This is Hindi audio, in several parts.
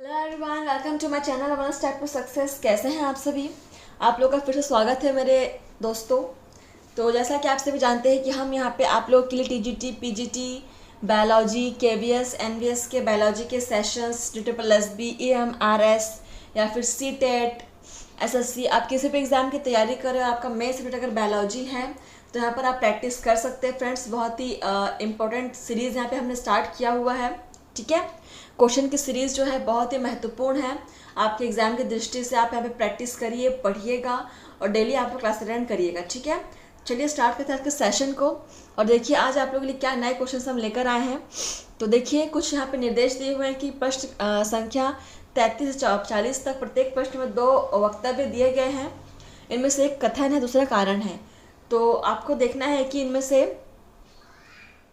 Hello everyone, welcome to my channel one step to success. कैसे हैं आप सभी? आप लोगों का फिर से स्वागत है मेरे दोस्तों। तो जैसा कि आप सभी जानते हैं कि हम यहाँ पे आप लोगों के लिए TGT, PGT, biology, KVS, NVS के बायोलॉजी के सेशंस, DSSB, EMRS या फिर सीटेट, एसएससी, आप किसी भी एग्ज़ाम की तैयारी कर रहे हो, आपका मेन सब्जेक्ट अगर बायोलॉजी है तो यहाँ पर आप प्रैक्टिस कर सकते हैं फ्रेंड्स। बहुत ही इम्पोर्टेंट सीरीज़ यहाँ पे हमने स्टार्ट किया हुआ है, ठीक है। क्वेश्चन की सीरीज़ जो है बहुत ही महत्वपूर्ण है आपके एग्ज़ाम की दृष्टि से। आप यहाँ पे प्रैक्टिस करिए, पढ़िएगा और डेली आप लोग क्लास अटेंड करिएगा, ठीक है। चलिए स्टार्ट करते हैं आज के सेशन को। और देखिए आज आप लोगों के लिए क्या नए क्वेश्चन हम लेकर आए हैं। तो देखिए कुछ यहाँ पे निर्देश दिए हुए हैं कि प्रश्न संख्या 33 से 40 तक प्रत्येक प्रश्न में 2 वक्तव्य दिए गए हैं। इनमें से एक कथन है, दूसरा कारण है। तो आपको देखना है कि इनमें से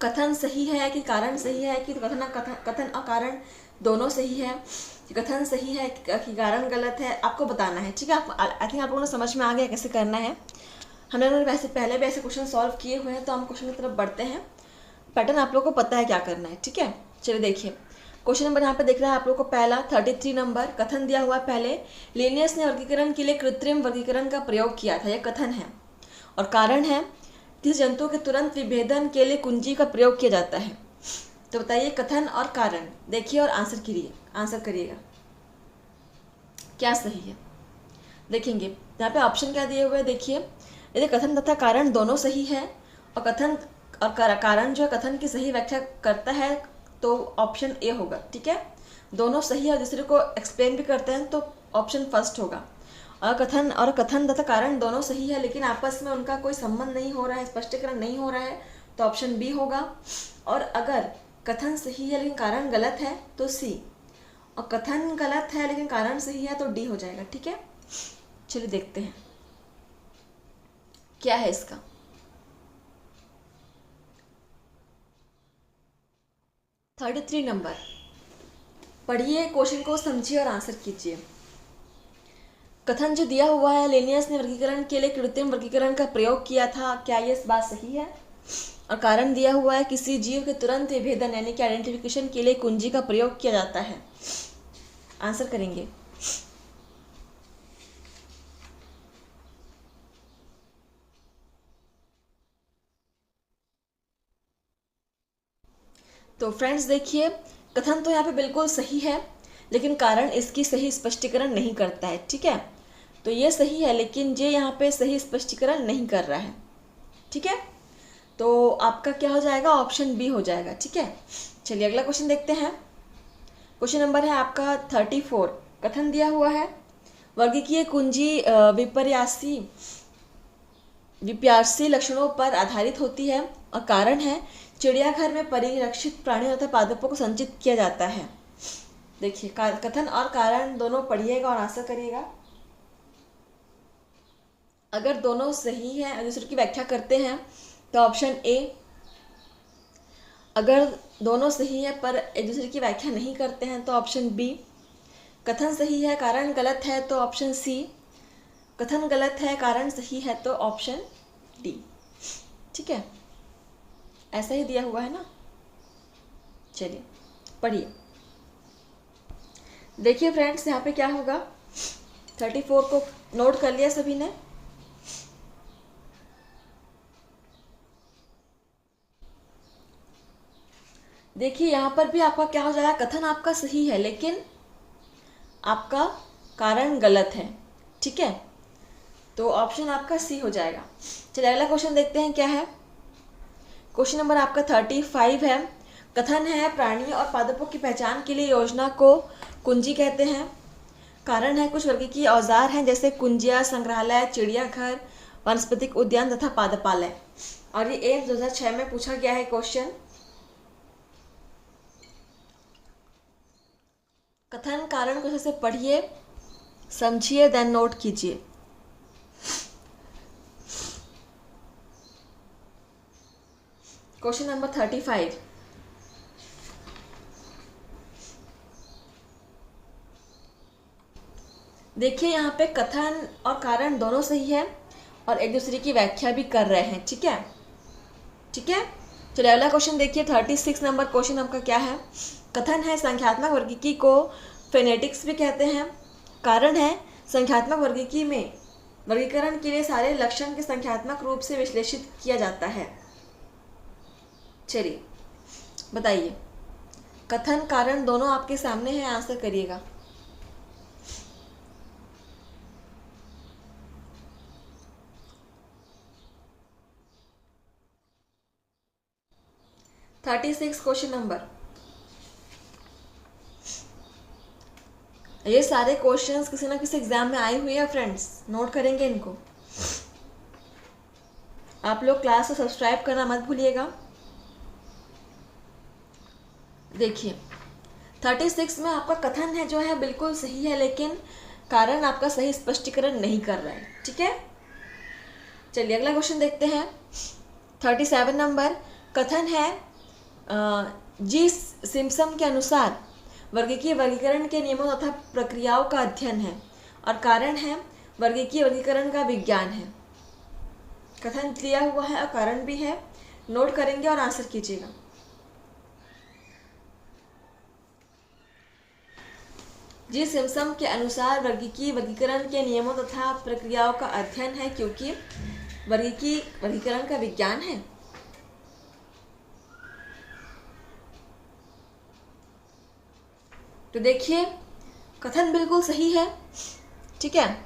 कथन सही है कि कारण सही है, कि कथन और कारण दोनों सही है, कि कथन सही है कि कारण गलत है, आपको बताना है, ठीक है। आई थिंक आप लोगों ने समझ में आ गया कैसे करना है। हम लोगों ने वैसे पहले भी ऐसे क्वेश्चन सॉल्व किए हुए हैं, तो हम क्वेश्चन की तरफ बढ़ते हैं। पैटर्न आप लोगों को पता है क्या करना है, ठीक है। चलिए देखिए क्वेश्चन नंबर यहाँ पे दिख रहा है आप लोगों को पहला 33 नंबर। कथन दिया हुआ है पहले, लिनियस ने वर्गीकरण के लिए कृत्रिम वर्गीकरण का प्रयोग किया था, यह कथन है। और कारण है, किसी जंतु के तुरंत विभेदन के लिए कुंजी का प्रयोग किया जाता है। तो बताइए कथन और कारण, देखिए और आंसर करिएगा क्या सही है। देखेंगे यहाँ पे ऑप्शन क्या दिए हुए हैं, देखिए यदि कथन तथा कारण दोनों सही है और कथन और कारण जो है कथन की सही व्याख्या करता है तो ऑप्शन ए होगा, ठीक है। दोनों सही है और दूसरे को एक्सप्लेन भी करते हैं तो ऑप्शन फर्स्ट होगा। और कथन तथा कारण दोनों सही है लेकिन आपस में उनका कोई संबंध नहीं हो रहा है, स्पष्टीकरण नहीं हो रहा है, तो ऑप्शन बी होगा। और अगर कथन सही है लेकिन कारण गलत है तो सी, और कथन गलत है लेकिन कारण सही है तो डी हो जाएगा, ठीक है। चलिए देखते हैं क्या है इसका। 33 नंबर पढ़िए, क्वेश्चन को समझिए और आंसर कीजिए। कथन जो दिया हुआ है, लिनियस ने वर्गीकरण के लिए कृत्रिम वर्गीकरण का प्रयोग किया था, क्या ये बात सही है? और कारण दिया हुआ है, किसी जीव के तुरंत विभेदन यानी कि आइडेंटिफिकेशन के लिए कुंजी का प्रयोग किया जाता है। आंसर करेंगे। तो फ्रेंड्स देखिए कथन तो यहाँ पे बिल्कुल सही है लेकिन कारण इसकी सही स्पष्टीकरण नहीं करता है, ठीक है। तो ये सही है लेकिन ये यहाँ पे सही स्पष्टीकरण नहीं कर रहा है, ठीक है। तो आपका क्या हो जाएगा, ऑप्शन बी हो जाएगा, ठीक है। चलिए अगला क्वेश्चन देखते हैं। क्वेश्चन नंबर है आपका 34। कथन दिया हुआ है, वर्गीकीय कुंजी विपर्यासी लक्षणों पर आधारित होती है। और कारण है, चिड़ियाघर में परिरक्षित प्राणियों तथा पादपों को संचित किया जाता है। देखिए कथन और कारण दोनों पढ़िएगा और आंसर करिएगा। अगर दोनों सही हैं और दूसरे की व्याख्या करते हैं तो ऑप्शन ए, अगर दोनों सही है पर एक दूसरे की व्याख्या नहीं करते हैं तो ऑप्शन बी, कथन सही है कारण गलत है तो ऑप्शन सी, कथन गलत है कारण सही है तो ऑप्शन डी, ठीक है। ऐसा ही दिया हुआ है ना। चलिए पढ़िए, देखिए फ्रेंड्स यहाँ पे क्या होगा। 34 को नोट कर लिया सभी ने। देखिए यहाँ पर भी आपका क्या हो जाएगा, कथन आपका सही है लेकिन आपका कारण गलत है, ठीक है। तो ऑप्शन आपका सी हो जाएगा। चलिए अगला क्वेश्चन देखते हैं क्या है। क्वेश्चन नंबर आपका 35 है। कथन है, प्राणी और पादपों की पहचान के लिए योजना को कुंजी कहते हैं। कारण है, कुछ वर्गीकीय औजार हैं जैसे कुंजिया, संग्रहालय, चिड़ियाघर, वनस्पतिक उद्यान तथा पादपालय। और ये 2006 में पूछा गया है क्वेश्चन। कथन कारण को अच्छे से पढ़िए, समझिए, देन नोट कीजिए। Question number 35। देखिए यहाँ पे कथन और कारण दोनों सही है और एक दूसरे की व्याख्या भी कर रहे हैं, ठीक है, ठीक है। चलिए अगला क्वेश्चन देखिए। 36 नंबर क्वेश्चन आपका क्या है। कथन है, संख्यात्मक वर्गीकी को फेनेटिक्स भी कहते हैं। कारण है संख्यात्मक वर्गीकरण के लिए सारे लक्षण के संख्यात्मक रूप से विश्लेषित किया जाता है। चलिए बताइए, कथन कारण दोनों आपके सामने है, आंसर करिएगा। क्वेश्चन नंबर, ये सारे क्वेश्चंस किसी ना किसी एग्जाम में आए हुए हैं फ्रेंड्स, नोट करेंगे इनको। आप लोग क्लास को सब्सक्राइब करना मत भूलिएगा। देखिए 36 में आपका कथन है जो है बिल्कुल सही है, लेकिन कारण आपका सही स्पष्टीकरण नहीं कर रहा है। ठीक है, चलिए अगला क्वेश्चन देखते हैं। 37 नंबर, कथन है जी सिम्पसन के अनुसार वर्गीकरण के नियमों तथा प्रक्रियाओं का अध्ययन है, और कारण है वर्गीकरण का विज्ञान है। कथन दिया हुआ है और कारण भी है, नोट करेंगे और आंसर कीजिएगा। जी सिम्पसन के अनुसार वर्गीकरण के नियमों तथा प्रक्रियाओं का अध्ययन है, क्योंकि वर्गीकरण का विज्ञान है। तो देखिए कथन बिल्कुल सही है, ठीक है,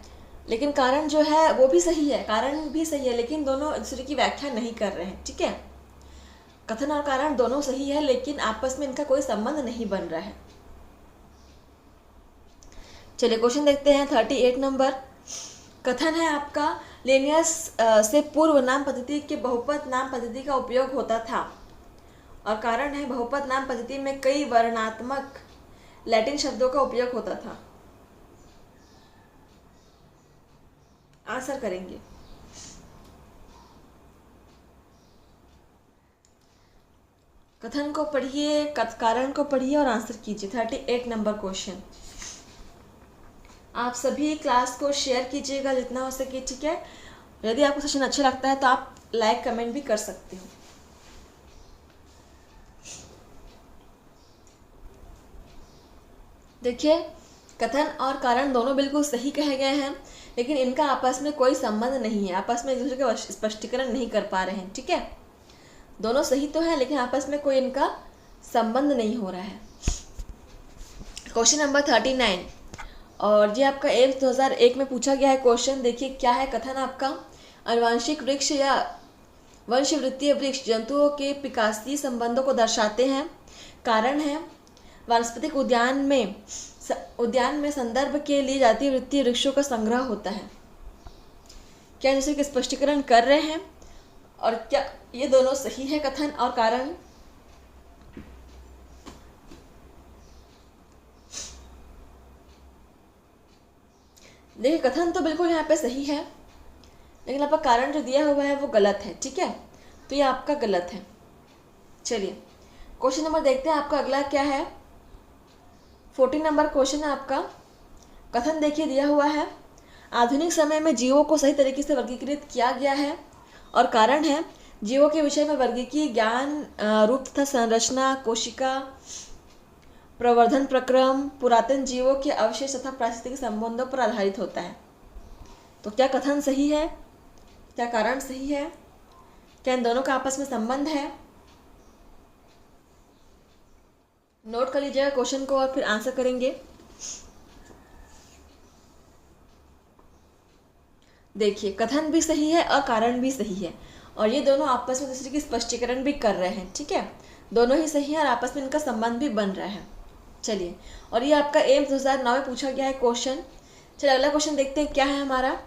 लेकिन कारण जो है वो भी सही है, कारण भी सही है, लेकिन दोनों दूसरे की व्याख्या नहीं कर रहे हैं। ठीक है, कथन और कारण दोनों सही है, लेकिन आपस में इनका कोई संबंध नहीं बन रहा है। चलिए क्वेश्चन देखते हैं। 38 नंबर, कथन है आपका लेनियस से पूर्व नाम पद्धति के बहुपद नाम पद्धति का उपयोग होता था, और कारण है बहुपद नाम पद्धति में कई वर्णात्मक लैटिन शब्दों का उपयोग होता था। आंसर करेंगे। कथन को पढ़िए, कारण को पढ़िए और आंसर कीजिए। 38 नंबर क्वेश्चन। आप सभी क्लास को शेयर कीजिएगा जितना हो सके। ठीक है, यदि आपको सेशन अच्छा लगता है तो आप लाइक कमेंट भी कर सकते हो। देखिए कथन और कारण दोनों बिल्कुल सही कहे गए हैं, लेकिन इनका आपस में कोई संबंध नहीं है, आपस में एक दूसरे का स्पष्टीकरण नहीं कर पा रहे हैं। ठीक है, दोनों सही तो है, लेकिन आपस में कोई इनका संबंध नहीं हो रहा है। क्वेश्चन नंबर 39, और ये आपका एम्स 2001 में पूछा गया है क्वेश्चन। देखिए क्या है कथन आपका, अनुवांशिक वृक्ष या वंशवृत्तीय वृक्ष जंतुओं के विकासीय संबंधों को दर्शाते हैं। कारण है वानस्पतिक उद्यान में संदर्भ के लिए जातीय वृत्तीय वृक्षों का संग्रह होता है। क्या दूसरे के स्पष्टीकरण कर रहे हैं, और क्या ये दोनों सही है कथन और कारण? देखिए कथन तो बिल्कुल यहाँ पे सही है, लेकिन आपका कारण जो दिया हुआ है वो गलत है। ठीक है, तो ये आपका गलत है। चलिए क्वेश्चन नंबर देखते हैं आपका अगला क्या है। 14 नंबर क्वेश्चन है आपका। कथन देखिए दिया हुआ है, आधुनिक समय में जीवों को सही तरीके से वर्गीकृत किया गया है, और कारण है जीवों के विषय में वर्गीकीय ज्ञान रूप तथा संरचना, कोशिका प्रवर्धन प्रक्रम, पुरातन जीवों के अवशेष तथा पारिस्थितिक संबंधों पर आधारित होता है। तो क्या कथन सही है, क्या कारण सही है, क्या इन दोनों का आपस में संबंध है? नोट कर लीजिएगा क्वेश्चन को और फिर आंसर करेंगे। देखिए कथन भी सही है और कारण भी सही है, और ये दोनों आपस में दूसरे की स्पष्टीकरण भी कर रहे हैं। ठीक है, दोनों ही सही है और आपस में इनका संबंध भी बन रहा है। चलिए, और ये आपका एम्स 2009 में पूछा गया है क्वेश्चन। चलिए अगला क्वेश्चन देखते हैं क्या है हमारा।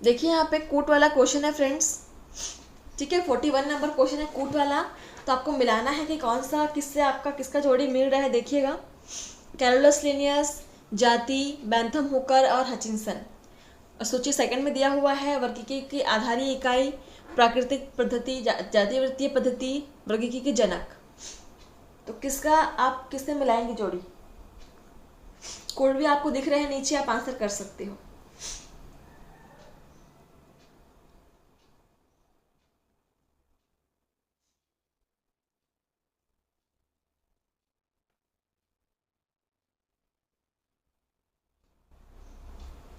देखिए यहाँ पे कूट वाला क्वेश्चन है फ्रेंड्स। ठीक है, 41 नंबर क्वेश्चन है कूट वाला। तो आपको मिलाना है कि कौन सा किससे आपका किसका जोड़ी मिल रहा है। देखिएगा, कैरोलस लिनियस, जाति, बैंथम हुकर और हचिंसन। सूची सेकंड में दिया हुआ है। वर्गीकी की आधारी इकाई, प्राकृतिक पद्धति, जातीय वृत्तीय पद्धति, वर्गीकी के जनक। तो किसका आप किससे मिलाएंगे जोड़ी? कोड भी आपको दिख रहे हैं नीचे, आप आंसर कर सकते हो।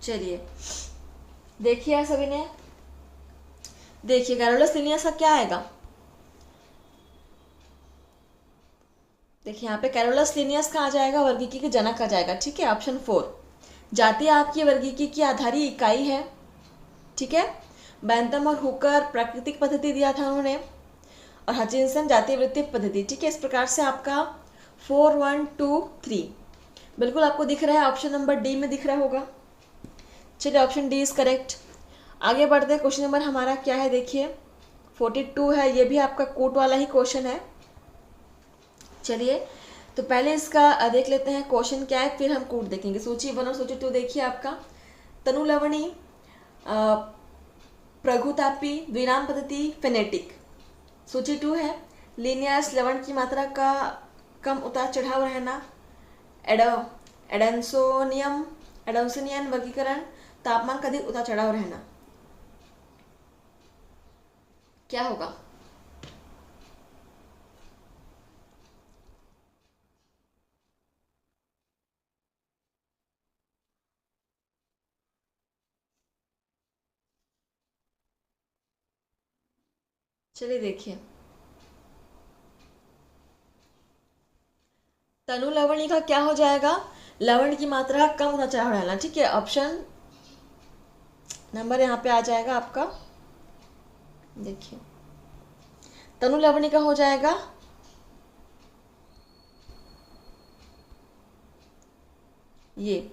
चलिए देखिए सभी ने, देखिए कैरोलस लिनियस का क्या आएगा। देखिए यहाँ पे कैरोलस लिनियस का आ जाएगा, वर्गीकी के जनक आ जाएगा। ठीक है, ऑप्शन 4। जाति आपकी वर्गीकी की आधारी इकाई है। ठीक है, बैंथम और हुकर प्राकृतिक पद्धति दिया था उन्होंने, और हचिंसन जातीय वृत्तीय पद्धति। ठीक है, इस प्रकार से आपका 4, 1, 2, 3 बिल्कुल आपको दिख रहा है, ऑप्शन नंबर डी में दिख रहा होगा। चलिए ऑप्शन डी इज करेक्ट। आगे बढ़ते हैं, क्वेश्चन नंबर हमारा क्या है, देखिए 42 है, ये भी आपका कोट वाला ही क्वेश्चन है। चलिए तो पहले इसका देख लेते हैं क्वेश्चन क्या है, फिर हम कोट देखेंगे। सूची 1 और सूची 2 देखिए आपका, तनु लवणी, प्रघुतापी, द्विनाम पद्धति, फेनेटिक। सूची 2 है लीनियस, लवण की मात्रा का कम उतार चढ़ाव रहना, एडेंसोनियन वर्गीकरण, तापमान का अधिक उतार चढ़ाव रहना। क्या होगा? चलिए देखिए, तनु लवणी का क्या हो जाएगा, लवण की मात्रा कम उतार चढ़ाव रहना। ठीक है, ऑप्शन नंबर यहाँ पे आ जाएगा आपका, देखिए तनु लवणी का हो जाएगा ये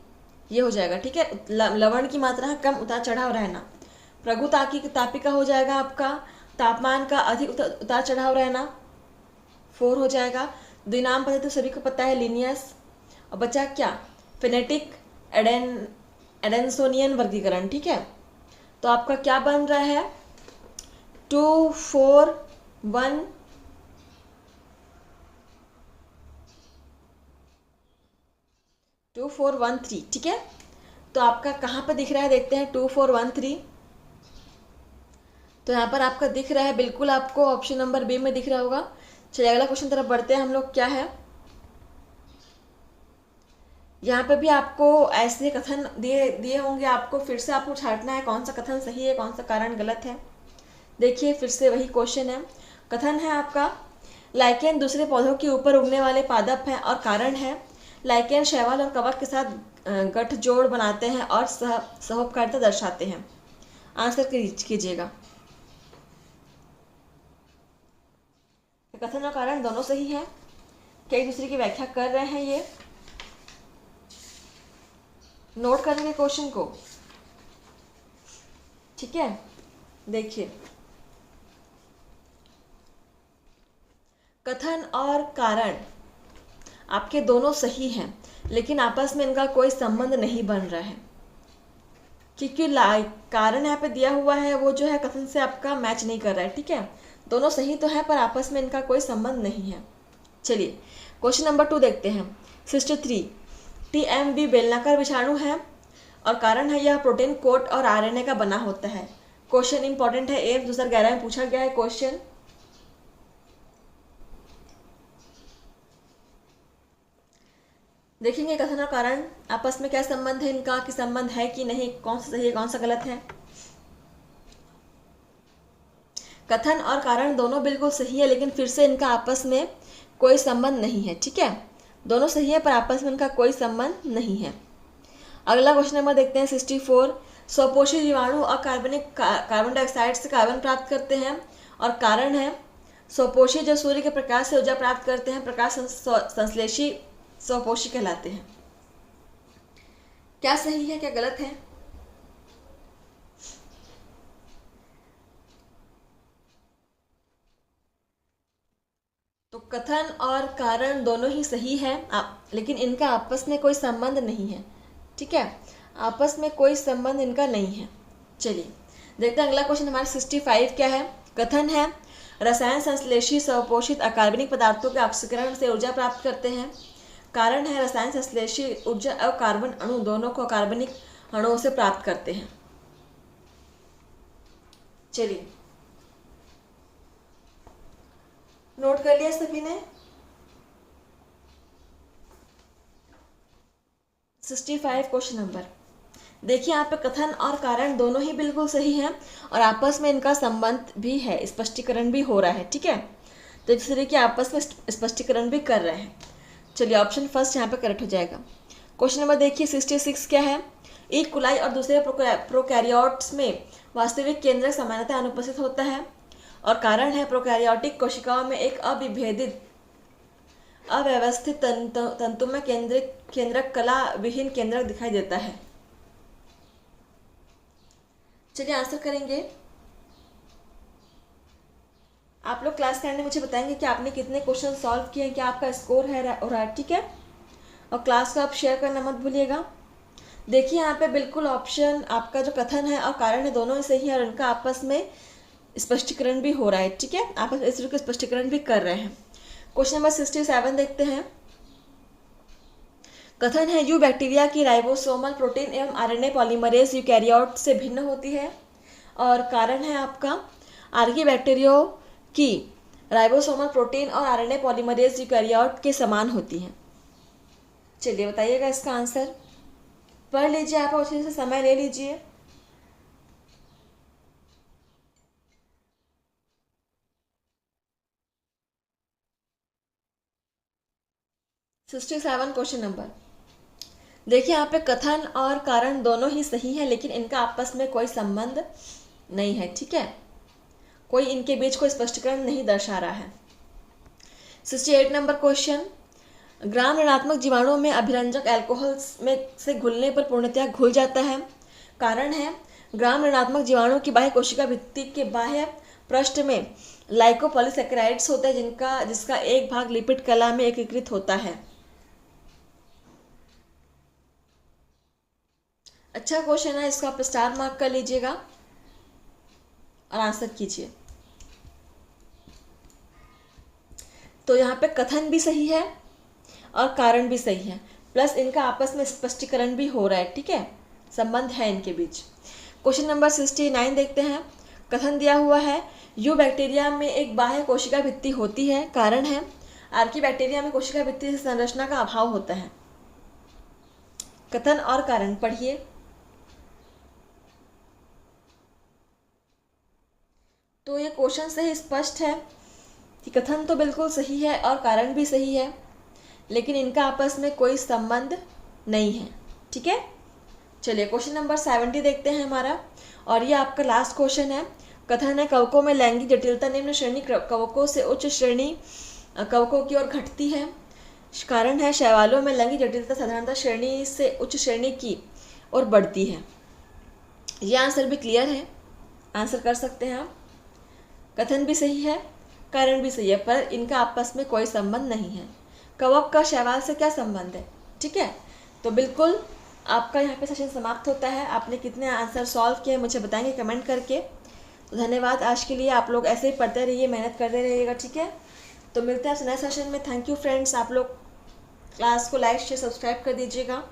हो जाएगा। ठीक है, लवण की मात्रा कम उतार चढ़ाव रहना। प्रभु तापी का हो जाएगा आपका, तापमान का अधिक उतार चढ़ाव रहना, 4 हो जाएगा। द्विनाम पद्धति तो सभी को पता है, लीनियस। और बचा क्या, फेनेटिक, एडेंसोनियन वर्गीकरण। ठीक है, तो आपका क्या बन रहा है, 2, 4, 1 2, 4, 1, 3। ठीक है, तो आपका कहाँ पर दिख रहा है, देखते हैं 2, 4, 1, 3। तो यहाँ पर आपका दिख रहा है, बिल्कुल आपको ऑप्शन नंबर बी में दिख रहा होगा। चलिए अगला क्वेश्चन तरफ बढ़ते हैं हम लोग, क्या है यहाँ पे भी आपको ऐसे कथन दिए होंगे, आपको फिर से आपको छांटना है कौन सा कथन सही है, कौन सा कारण गलत है। देखिए फिर से वही क्वेश्चन है, कथन है आपका लाइकेन दूसरे पौधों के ऊपर उगने वाले पादप हैं, और कारण है लाइकेन शैवाल और कवक के साथ गठजोड़ बनाते हैं और सहोपकारिता दर्शाते हैं। आंसर कीजिएगा। कथन और कारण दोनों सही है, क्या एक दूसरे की व्याख्या कर रहे हैं, ये नोट करेंगे क्वेश्चन को। ठीक है, देखिए कथन और कारण आपके दोनों सही हैं, लेकिन आपस में इनका कोई संबंध नहीं बन रहा है, क्योंकि कारण यहाँ पे दिया हुआ है वो जो है कथन से आपका मैच नहीं कर रहा है। ठीक है, दोनों सही तो है पर आपस में इनका कोई संबंध नहीं है। चलिए क्वेश्चन नंबर 2 देखते हैं। 63 TMV बेलनाकार विषाणु है, और कारण है यह प्रोटीन कोट और RNA का बना होता है। क्वेश्चन इंपॉर्टेंट है, 2011 में पूछा गया है क्वेश्चन। देखेंगे कथन और कारण आपस में क्या संबंध है इनका, कि संबंध है कि नहीं, कौन सा सही है कौन सा गलत है। कथन और कारण दोनों बिल्कुल सही है, लेकिन फिर से इनका आपस में कोई संबंध नहीं है। ठीक है, दोनों सही है पर आपस में इनका कोई संबंध नहीं है। अगला क्वेश्चन नंबर देखते हैं 64 स्वपोषी जीवाणु अकार्बनिक कार्बन डाइऑक्साइड से कार्बन प्राप्त करते हैं, और कारण है स्वपोषी जो सूर्य के प्रकाश से ऊर्जा प्राप्त करते हैं, प्रकाश संश्लेषी स्वपोषी कहलाते हैं। क्या सही है क्या गलत है? तो कथन और कारण दोनों ही सही है, लेकिन इनका आपस में कोई संबंध नहीं है। ठीक है, आपस में कोई संबंध इनका नहीं है। चलिए देखते हैं अगला क्वेश्चन हमारा 65 क्या है। कथन है रसायन संश्लेषी स्वपोषित अकार्बनिक पदार्थों के ऑक्सीकरण से ऊर्जा प्राप्त करते हैं। कारण है रसायन संश्लेषी ऊर्जा और कार्बन अणु दोनों को कार्बनिक अणुओं से प्राप्त करते हैं। चलिए नोट कर लिया सभी ने। 65 क्वेश्चन नंबर, देखिए यहाँ पे कथन और कारण दोनों ही बिल्कुल सही हैं और आपस में इनका संबंध भी है, स्पष्टीकरण भी हो रहा है, ठीक है। तो इस तरह के आपस में स्पष्टीकरण भी कर रहे हैं। चलिए ऑप्शन फर्स्ट यहाँ पे करेक्ट हो जाएगा। क्वेश्चन नंबर देखिए 66 क्या है। एक कुलाई और दूसरे प्रोकैरियोट्स में वास्तविक केंद्रक सामान्यतः अनुपस्थित होता है और कारण है प्रोकैरियोटिक कोशिकाओं में एक अविभेदित अव्यवस्थित तंतुमय केंद्रक कला विहीन केंद्रक दिखाई देता है। चलिए आंसर करेंगे। आप लोग क्लास के एंड में मुझे बताएंगे कि आपने कितने क्वेश्चन सॉल्व किए हैं, क्या आपका स्कोर है और है, ठीक है। और क्लास को आप शेयर करना मत भूलिएगा। देखिए यहाँ पे बिल्कुल ऑप्शन आपका जो कथन है और कारण है दोनों ही सही है और उनका आपस में स्पष्टीकरण भी हो रहा है, ठीक है। आप इस तरह के स्पष्टीकरण भी कर रहे हैं। क्वेश्चन नंबर 67 देखते हैं। कथन है यू बैक्टीरिया की राइबोसोमल प्रोटीन एवं आरएनए पॉलीमरेज यूकैरियोट से भिन्न होती है और कारण है आपका आर्की बैक्टीरियो की राइबोसोमल प्रोटीन और आरएनए पॉलीमरेज यूकैरियोट के समान होती हैं। चलिए बताइएगा इसका आंसर। पढ़ लीजिए आप और अच्छे से समय ले लीजिए। क्वेश्चन नंबर देखिए यहाँ पे कथन और कारण दोनों ही सही है लेकिन इनका आपस में कोई संबंध नहीं है, ठीक है। कोई इनके बीच कोई स्पष्टीकरण नहीं दर्शा रहा है। 68 नंबर क्वेश्चन। ग्राम ऋणात्मक जीवाणुओं में अभिरंजक अल्कोहल में से घुलने पर पूर्णतया घुल जाता है। कारण है ग्राम ऋणात्मक जीवाणु की बाह्य कोशिका भित्ति के बाह्य पृष्ठ में लाइकोपॉलीसैकेराइड्स होते हैं जिसका एक भाग लिपिड कला में एकीकृत होता है। अच्छा क्वेश्चन है, इसको आप स्टार मार्क कर लीजिएगा और आंसर कीजिए। तो यहाँ पे कथन भी सही है और कारण भी सही है प्लस इनका आपस में स्पष्टीकरण भी हो रहा है, ठीक है। संबंध है इनके बीच। क्वेश्चन नंबर 69 देखते हैं। कथन दिया हुआ है यू बैक्टीरिया में एक बाह्य कोशिका भित्ति होती है। कारण है आर्की बैक्टीरिया में कोशिका भित्ति से संरचना का अभाव होता है। कथन और कारण पढ़िए। तो ये क्वेश्चन से ही स्पष्ट है कि कथन तो बिल्कुल सही है और कारण भी सही है लेकिन इनका आपस में कोई संबंध नहीं है, ठीक है। चलिए क्वेश्चन नंबर 70 देखते हैं हमारा और ये आपका लास्ट क्वेश्चन है। कथन है कवकों में लैंगिक जटिलता निम्न श्रेणी कवकों से उच्च श्रेणी कवकों की ओर घटती है। कारण है शैवालों में लैंगिक जटिलता साधारणतः श्रेणी से उच्च श्रेणी की ओर बढ़ती है। ये आंसर भी क्लियर है, आंसर कर सकते हैं आप। कथन भी सही है, कारण भी सही है, पर इनका आपस में कोई संबंध नहीं है। कवक का शैवाल से क्या संबंध है, ठीक है। तो बिल्कुल आपका यहाँ पे सेशन समाप्त होता है। आपने कितने आंसर सॉल्व किए मुझे बताएंगे कमेंट करके। तो धन्यवाद आज के लिए। आप लोग ऐसे ही पढ़ते रहिए, मेहनत करते रहिएगा, ठीक है। तो मिलते हैं नए सेशन में। Thank you friends. आप लोग क्लास को लाइक शेयर सब्सक्राइब कर दीजिएगा।